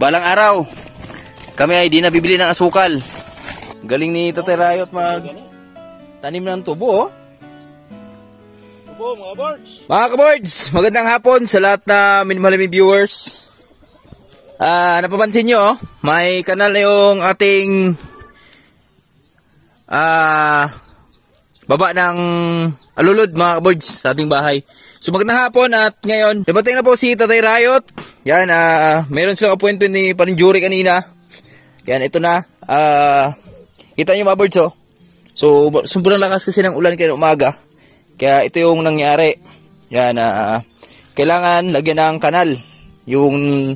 Balang araw, kami ay di nabibili ng asukal. Galing ni Tatay Rayot mag tanim ng tubo, oh. Tubo, mga boards. Mga kaboards, magandang hapon sa lahat na minmahaliming viewers. Napapansin nyo, oh, may kanal na yung ating baba ng alulod, mga kaboards, sa ating bahay. So magandang hapon at ngayon, dumating na po si Tatay Rayot. Yan, meron silang appointment ni Parinjuri kanina. Yan, ito na. Kita nyo mga birds, oh. So, sobrang lakas kasi ng ulan kaya umaga. Kaya ito yung nangyari. Yan, kailangan lagyan ng kanal. Yung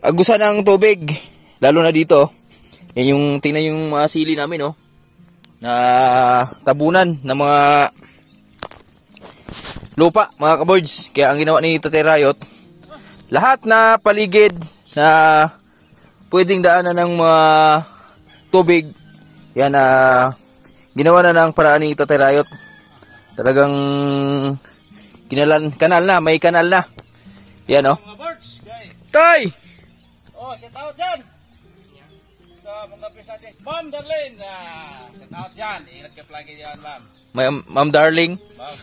agusan ng tubig. Lalo na dito. Yan yung, tingnan yung mga sili namin, oh. Na tabunan ng mga lupa, mga kaboards. Kaya ang ginawa ni Tatay Rayot, lahat na paligid na pwedeng daanan ng mga tubig, yan, ginawa na ng paraan ni Tatay Rayot. Talagang kanal na, may kanal na. Yan, oh. Tay! Oh, set out dyan! Sa mga pres natin. Ma'am Darlene, set out dyan. Ingat ka lagi dyan, ma'am. Ma'am Darling. Ma'am.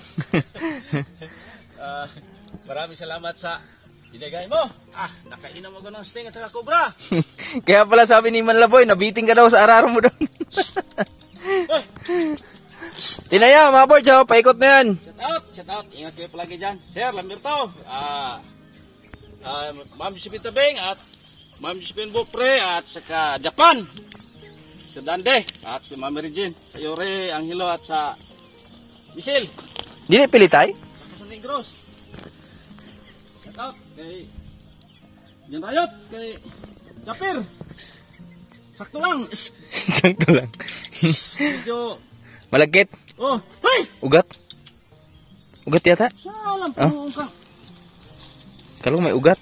Maraming salamat sa binigay mo. Nakainom ako ng sting at saka cobra. Kaya pala sabi ni Manlaboy, nabiting ka daw sa araro mo doon. Tinaya, mga board, oh, paikot na yan. Set out. Ingat kayo palagi dyan. Sir Lamberto, Ma'am Josephine Tabing at Ma'am Josephine Bopre at saka Japan. Sa Dande at si Ma'am Regine. Sa Yore, Angelo at sa Michelle. Dili pilitay? Sa Negros. Set out kay Jan Rayot, kay Japir. Sakto lang. Sakto lang. Medyo Malagkit? oh, hey! Ugat? Ugat yata? Salam po ka. Kalau may ugat.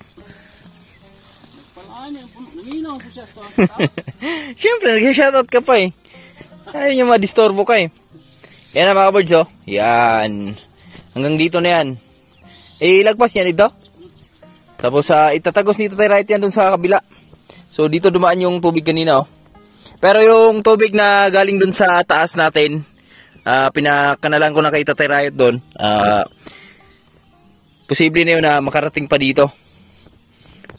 Palaan niya, naminaw po siya. Siyempre, nag-shoutout ka pa eh. Ayaw niyo madistorbo ka eh. Yan na mga birds, oh. Yan. Hanggang dito na yan. Ilagpas yan ito. Tapos itatagos ni Tatay Rayot yan dun sa kabila. So dito dumaan yung tubig kanina, oh. Pero yung tubig na galing dun sa taas natin, pinakanalan ko na kay Tatay Rayot dun. Posible na yun na makarating pa dito.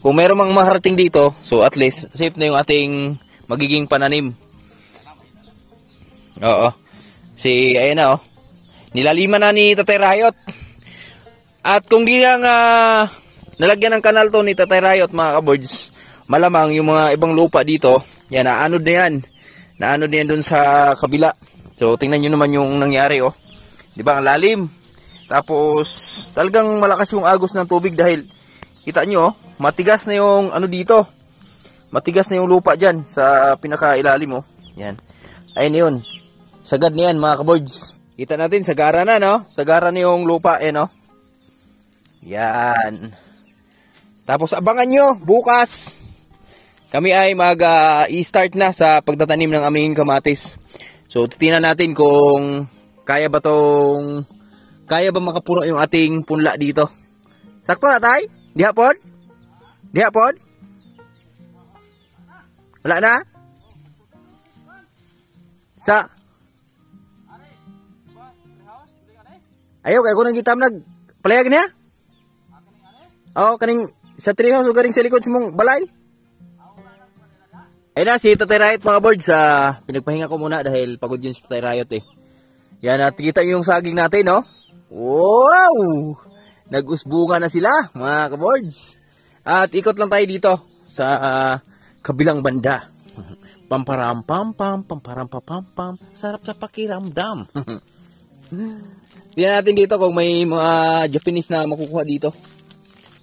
Kung meron mang makarating dito, so at least safe na yung ating magiging pananim. Oo. Ayan na, oh. Nilaliman na ni Tatay Rayot. At kung di lang nalagyan ng kanal to ni Tatay Rayot, mga kaboards, malamang yung mga ibang lupa dito, yan, naanod na yan. Naanod na yan dun sa kabila. So, tingnan nyo naman yung nangyari, oh. Diba, ang lalim. Tapos, talagang malakas yung agos ng tubig dahil, kita nyo, oh, matigas na yung ano dito. Matigas na yung lupa dyan sa pinakailalim, oh. Yan. Ayun yun. Sagad na yan, mga kaboards. Kita natin, sagara na, no? Sagara na yung lupa, eh, no? Yan. Tapos, abangan nyo, bukas, kami ay mag-i-start na sa pagtatanim ng aming kamatis. So, titingnan natin kung kaya ba makapuro yung ating punla dito. Sakto na, Tay? Di hapon? Di hapon? Wala na? Ayaw, kaya ko nang gitam nagpalayag niya? Oo, kaning sa treehouse o garing sa likod sa mong balay? Ayun na, si Tatay Rayot, mga boards. Pinagpahinga ko muna dahil pagod yun si Tatay Rayot eh. Yan, at kita yung saging natin, no? Wow! Nag-usbunga na sila, mga kaboards. At ikot lang tayo dito sa kabilang banda. Pamparampampam, pamparampapampam, sarap sa pakiramdam. Tingnan natin dito kung may mga Japanese na makukuha dito.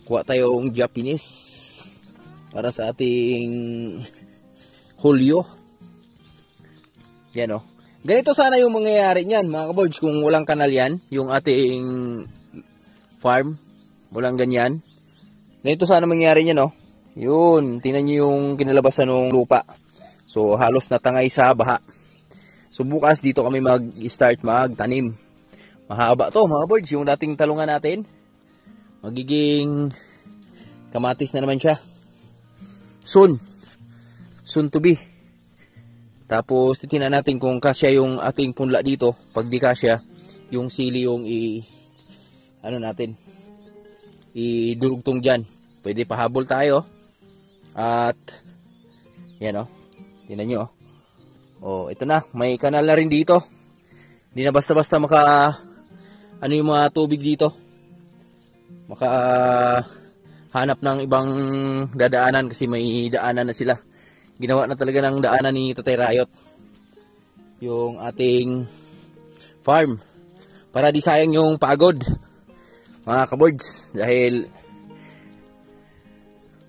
Kuha tayong Japanese para sa ating Hulyo. Yan, oh. Ganito sana yung mangyayari niyan, mga kaboards, kung walang kanal yan, yung ating farm, walang ganyan. Ganito sana mangyayari niyan, oh. Yun, tingnan nyo yung kinalabasan ng lupa. So, halos natangay sa baha. So, bukas dito kami mag-start magtanim. Mahaba to, mga boards, yung dating talungan natin. Magiging kamatis na naman siya. soon to be. Tapos titingnan natin kung kasya yung ating punla dito. Pag di kasya, yung sili yung idurugtong dyan. Pwede pahabol tayo. At yan tingnan nyo. Ito na, may kanal na rin dito. Hindi na basta-basta yung mga tubig dito. Hanap ng ibang dadaanan kasi may daanan na sila. Ginawa na talaga ng daanan ni Tatay Rayot yung ating farm para di sayang yung pagod, mga kabords, dahil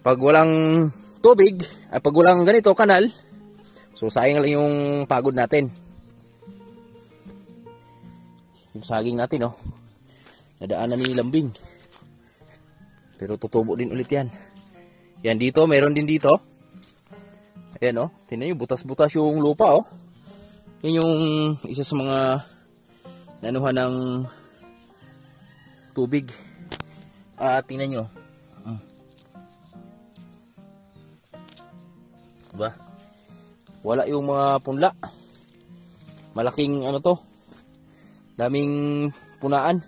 pag walang tubig pag walang ganito kanal, so sayang lang yung pagod natin. Yung saging natin nadaanan ni Lambing, pero tutubo din ulit yan. Yan dito, meron din dito. Ayan tingnan nyo, butas-butas yung lupa Yan yung isa sa mga nanuhan ng tubig. Tingnan nyo. Diba? Wala yung mga punla. Malaking daming punaan.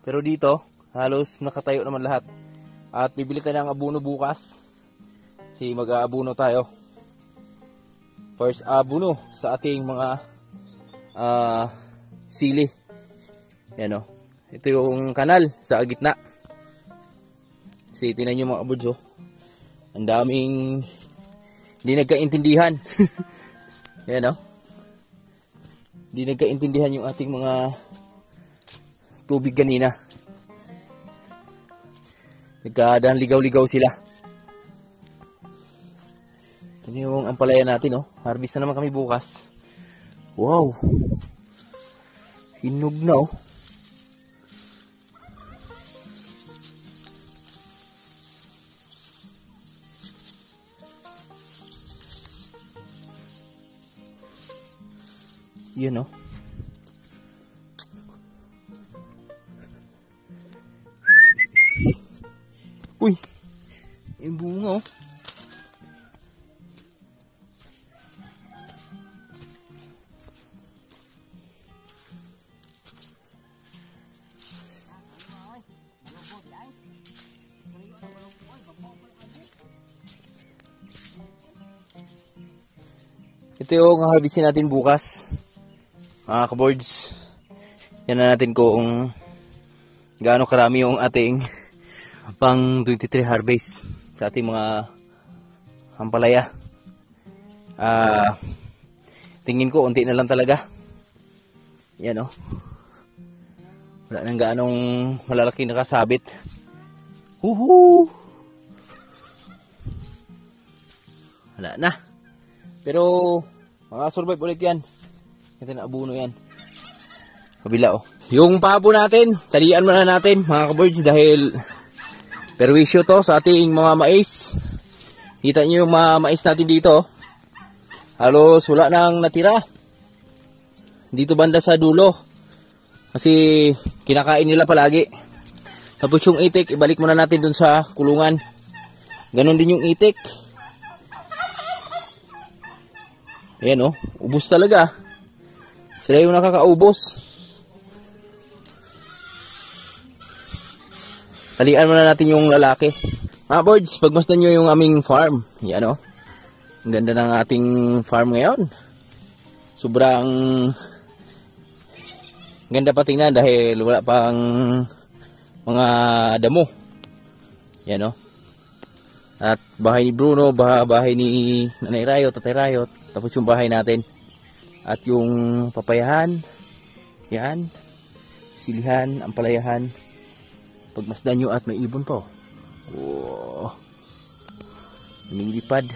Pero dito halos nakatayo naman lahat. At bibili tayo ng abono bukas. Kasi mag-aabono tayo. First abono sa ating mga sili. Yan ito yung kanal sa gitna. Kasi tingnan nyo mga kabords ang daming hindi nagkaintindihan. Yan hindi nagkaintindihan yung ating mga tubig kanina. Nagkadaan ligaw-ligaw sila. Ito yung ampalaya natin harvest na naman kami bukas. Wow, hinog na Yun Uy, yung bunga Ito yung harvestin natin bukas, mga kabords. Yan na natin kung gaano karami yung ating pang 23 harvest sa ating mga ampalaya. Tingin ko unti na lang talaga. Yan wala nang gaanong malalaki nakasabit. Wala na. Pero makasurvive ulit yan. Ito na abuno yan. Kabila Yung pabo natin, talian muna natin mga kabords, dahil perwisyo to sa ating mga mais. Kita nyo yung mga mais natin dito. Halos wala nang natira. Dito banda sa dulo. Kasi kinakain nila palagi. Tapos yung itik, ibalik muna natin dun sa kulungan. Ganon din yung itik. Ayan ubos talaga. Sila yung nakakaubos. Talian muna natin yung lalaki. Mga boards, pagmasdan nyo yung aming farm. Yan ang ganda ng ating farm ngayon. Sobrang ganda pa tingnan dahil wala pang mga damo. Yan At bahay ni Bruno, bahay ni Nanay Rayot, Tatay Rayot. Tapos yung bahay natin. At yung papayahan. Yan. Silihan, ampalayahan. Pagmasdan nyo at may ibon po. Wow. Lumilipad.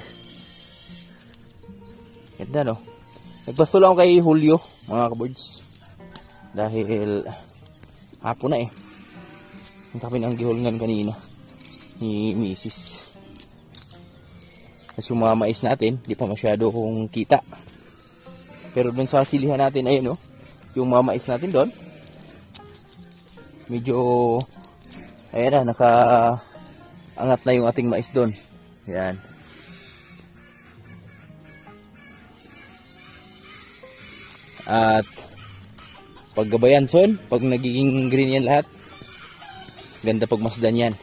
Ganda Nagpasto lang ako kay Julio, mga kabords. Dahil hapon na ang kami ng gihulngan kanina ni Mrs. Kasi yung mga mais natin, di pa masyado kung kita. Pero dun sa silihan natin, ayun yung mga mais natin doon. medyo ayan na, angat na yung ating mais doon. Yan. At paggabayan son, pag nagiging green yan lahat, ganda pagmasdan yan.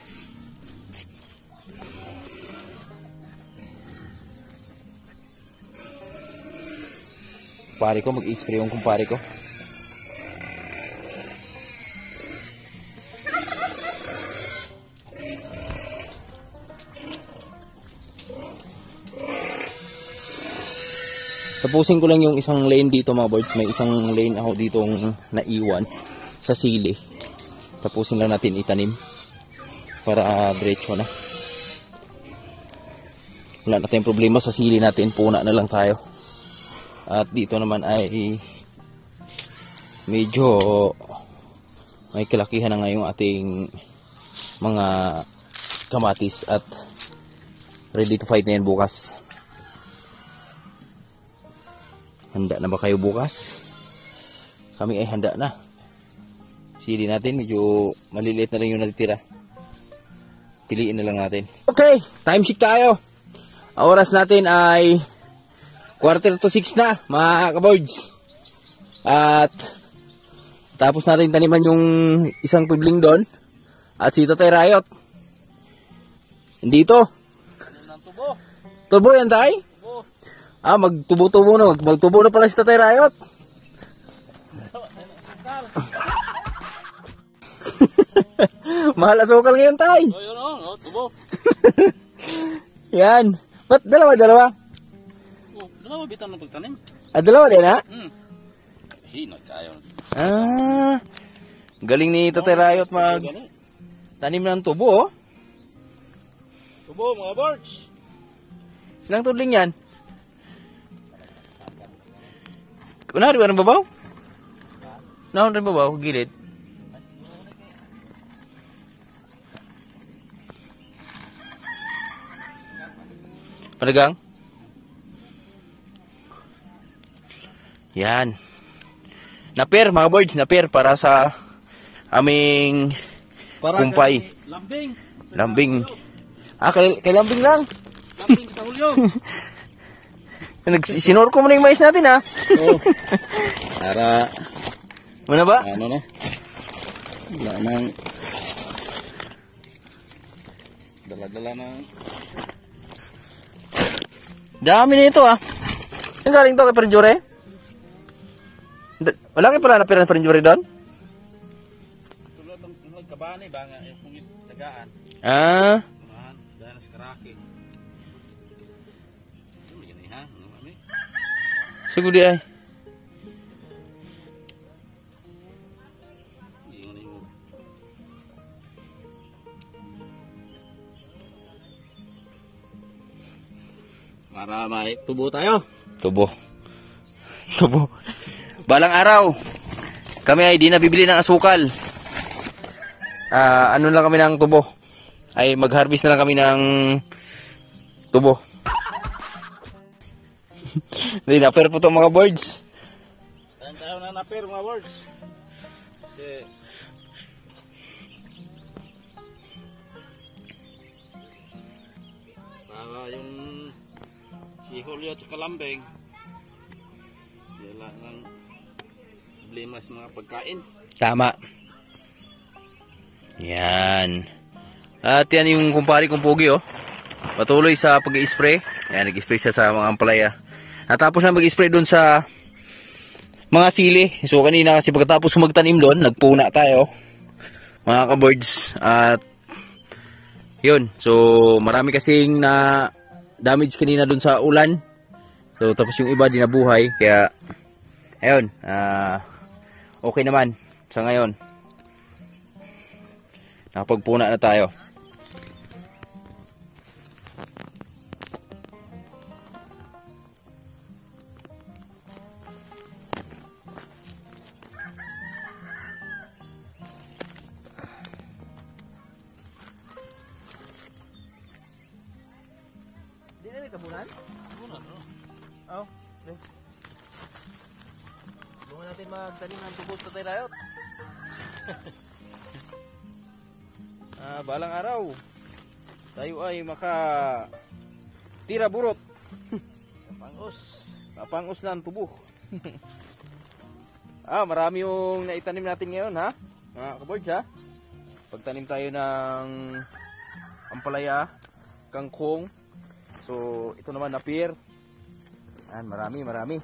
Kumpare ko, mag-i-spray yung kumpare ko. Tapusin ko lang yung isang lane dito mga birds. May isang lane ako ditong naiwan sa sili. Tapusin lang natin itanim para diretso na. Wala na tayong problema sa sili natin. Puna na lang tayo. At dito naman ay medyo may kalakihan na ngayong ating mga kamatis at ready to fight na yan bukas. Handa na ba kayo bukas? Kami ay handa na. Sili natin medyo maliliit na lang yung natitira. Piliin na lang natin. Okay, time check tayo. Ang oras natin ay 5:45 na mga kaboards. At tapos natin taniman yung isang pibling doon. At si Tatay Riot dito. Tubo. Tubo yan tay? Tubo. Magtubo-tubo na. Magtubo na pala si Tatay Riot. Mahal asukal ngayon tay. Oh, yun oh, tubo. Yan. Ba't dalawa? Dalawa bitan ng pagtanim. Dalawa din ha? Hinay kayo. Galing ni Tatay Riot mag tanim ng tubo oh. Tubo mga birds. Ilang tudling yan? Kunwari ba ng babaw? Nahon rin babaw, gilid. Panagang? Yan. Naper mga birds, naper para sa aming kumpay. Lambing. Lambing. Kay lambing lang. Lambing sa Hulyo. Sinor ko muna yung mais natin ha. Oo. Para Muna ba? ano na? Wala nang dala-dala na. Dami na ito ah. Yung galing to kay Perinjure? Wala kayo pala napiran sa Perinjure doon? Tulad ng nagkabani ba nga yung tagaan. Dahil sa karaki. Ano yan ha? Siguro di ay. Para may tubo tayo. Tubo. Balang araw, kami ay di na bibili ng asukal. Ano lang kami ng tubo. Ay mag-harvest na lang kami ng tubo. Hindi na, pero po ito mga birds. Tayo na naper mga birds. Kasi para yung ihulyo at kalambing wala nang problema sa mga pagkain. Tama. Yan. At yan yung kumpare kong Pogi oh. Patuloy sa pag-i-spray. Yan, nag-spray siya sa mga ampalaya. Natapos na mag-spray doon sa mga sili. So kanina kasi pagkatapos magtanim doon, nagpuna tayo. Mga ka-birds. At yun. So marami kasing na damage kanina doon sa ulan. So tapos yung iba din nabuhay. Kaya ayun. Okay naman sa ngayon. Nakapagpuna na tayo. Tabunan? Tabunan, no? Oo. Bunga natin magtanim ng tubos Tatay Riot. Balang araw tayo ay maka tira burot. Kapangos na ang tubo. Marami yung naitanim natin ngayon, ha? Mga kaboards, ha? Pagtanim tayo ng ampalaya, kangkong. So, ito naman na pear. Marami.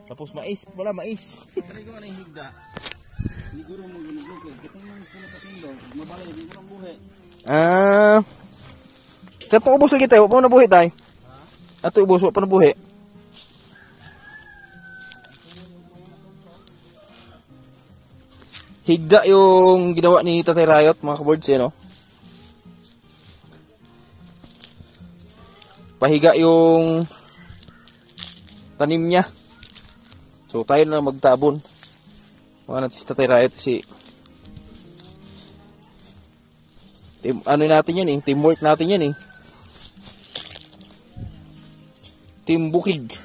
Tapos mais, wala mais. Kaya ko na higda. Siguro mo ginugo. Kitang mga sila patindo, mabalay di ko buhi. Kato ubos lagi tayo, pa na buhi tayo. Ato ubos pa na buhi. Higda yung ginawa ni Tatay Rayot, mga kaboards, no? Pahiga yung tanim niya. So tayo na magtabon. Mga natin si Tatay Rayot si ano natin yan, teamwork natin yan, Team Bukid.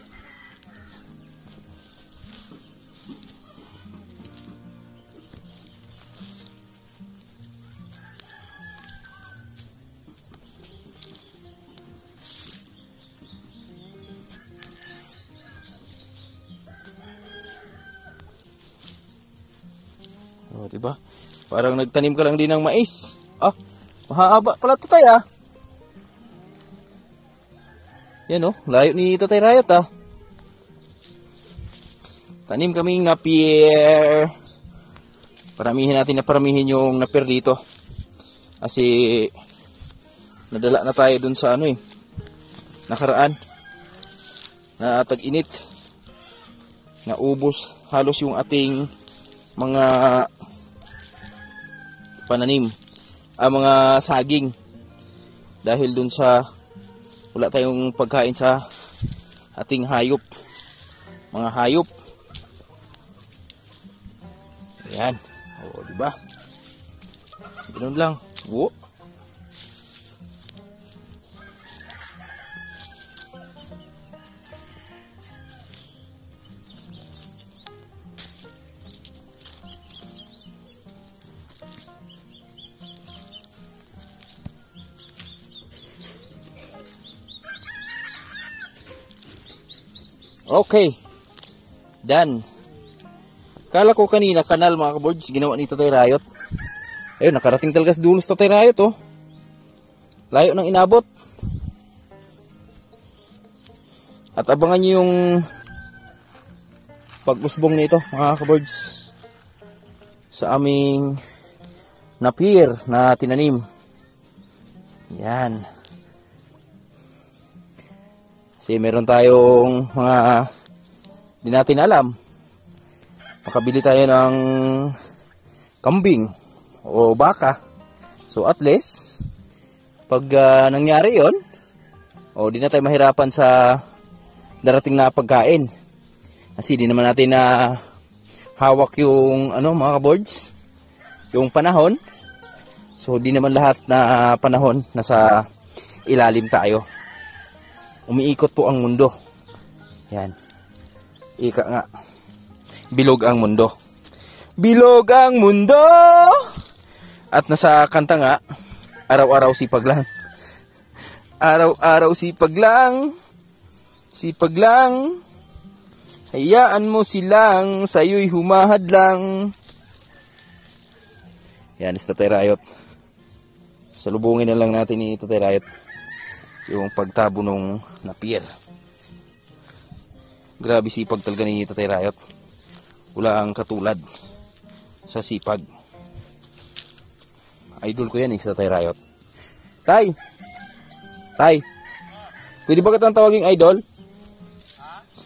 Diba? Parang nagtanim ka lang din ng mais. Mahaba pala ito tayo, Yan, layo ni Tatay Rayot, Tanim kaming na pear. Paramihin natin na paramihin yung na pear dito. Kasi nadala na tayo dun sa nakaraan. Na tag-init. Naubos halos yung ating mga pananim, mga saging, dahil dun sa wala tayong pagkain sa ating hayop, mga hayop. Ayan, diba? Ganun lang. Okay. Done. Kala ko kanina kanal, mga kaboards, ginawa ni Tatay Rayot. Ayun, nakarating talaga sa dulo sa Tatay Rayot, Layo nang inabot. At abangan nyo yung pag-usbong nito, mga kaboards, sa aming na pear na tinanim. Yan. Kasi meron tayong mga di natin alam. Makabili tayo ng kambing o baka. So at least pag nangyari yon, di na tayo mahirapan sa darating na pagkain. Kasi di naman natin na hawak yung mga kaboards, yung panahon. So di naman lahat na panahon nasa ilalim tayo. Umiikot po ang mundo. Yan. Ika nga. Bilog ang mundo. Bilog ang mundo! At nasa kanta nga, araw-araw sipag lang. Araw-araw sipag lang. Sipag lang. Hayaan mo silang sa'yo'y humahad lang. Yan, is Tatay Rayot. Salubungin na lang natin ni Tatay Rayot yung pagtabo nung na pear. Grabe sipag talaga ni Tatay Rayot. Wala ang katulad sa sipag. Idol ko yan sa Tatay Rayot. Tay! Tay! Pwede ba kitang tawaging idol?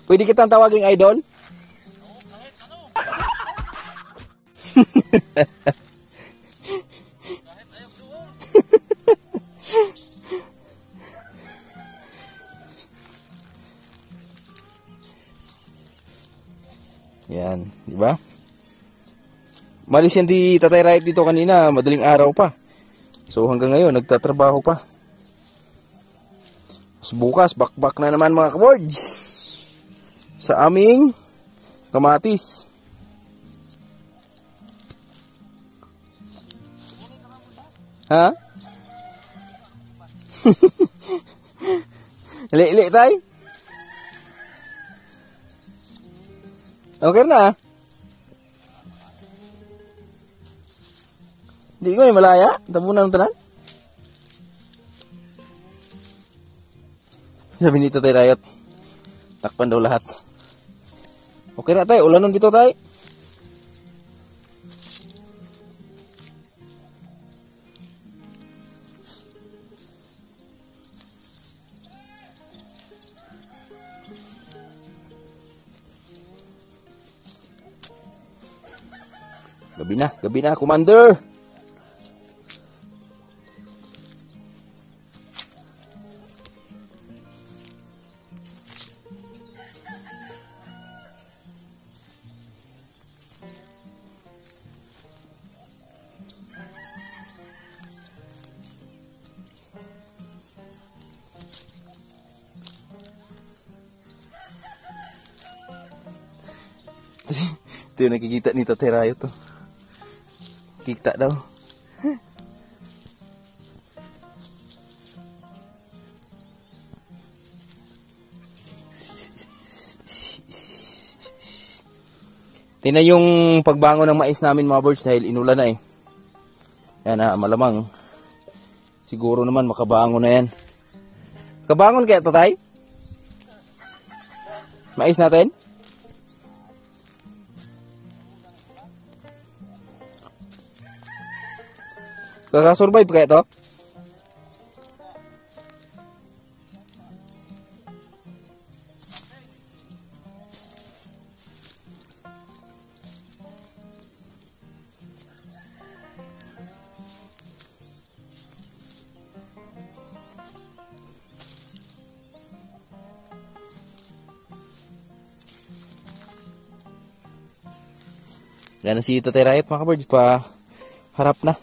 Pwede kitang tawaging idol? Kahit ano. Kahit ayaw doon. Yan, di ba? Malis yan di Tatay Rayot dito kanina, madaling araw pa. So hanggang ngayon nagtatrabaho pa. So, bukas bakbak na naman, mga kaboards. sa aming kamatis. Ha? Ili-ili tay? Okay na. Di ko yung malaya. Tabunan ng tanan. Sabi nito tayo Rayot. Takpan daw lahat. Okay na tayo. Ulanon dito tayo. Gabi na, Commander. Ito yung nakikita ni Tatay Rayot to. Kita daw. Tingnan yung pagbangon ng mais namin mga birds dahil inulan na eh. Yan na, malamang. Siguro naman makabangon na yan. Kabangon kaya Tatay? Mais natin? Kakasurvive kaya to? Yan na si Tatay Rayot mga kabirds, pa harap na.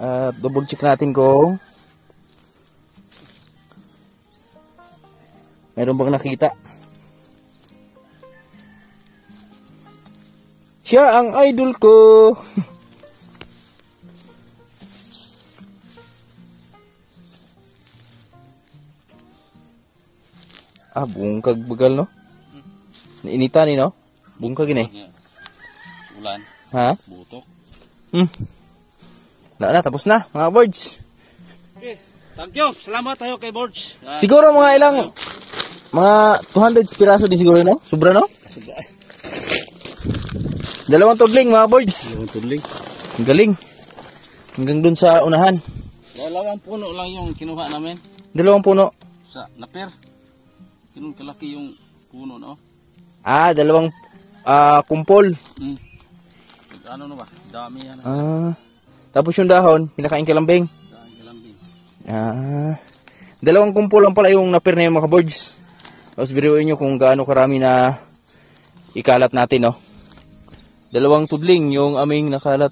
At double check natin kung meron bang nakita. Siya ang idol ko. Bungkag bagal no? Nainita ni no? Bungkag ini. Ulan. Ha? Butok. Na, tapos na, mga birds. Okay, thank you. Salamat tayo kay birds. Siguro mga ilang, mga 200 piraso din siguro, no? Sobra, no? Dalawang tudling, mga birds. Dalawang tudling. Ang galing. Hanggang dun sa unahan. Dalawang puno lang yung kinuha namin. Dalawang puno? Sa napir. Ganun kalaki yung puno, no? Dalawang kumpol. Ano na ba? Dami yan. Tapos yung dahon, pinakain kalambing. Dalawang kumpol lang pala yung napir na yung mga birds. Tapos biruin nyo kung gaano karami na ikalat natin, no? Dalawang tudling yung aming nakalat.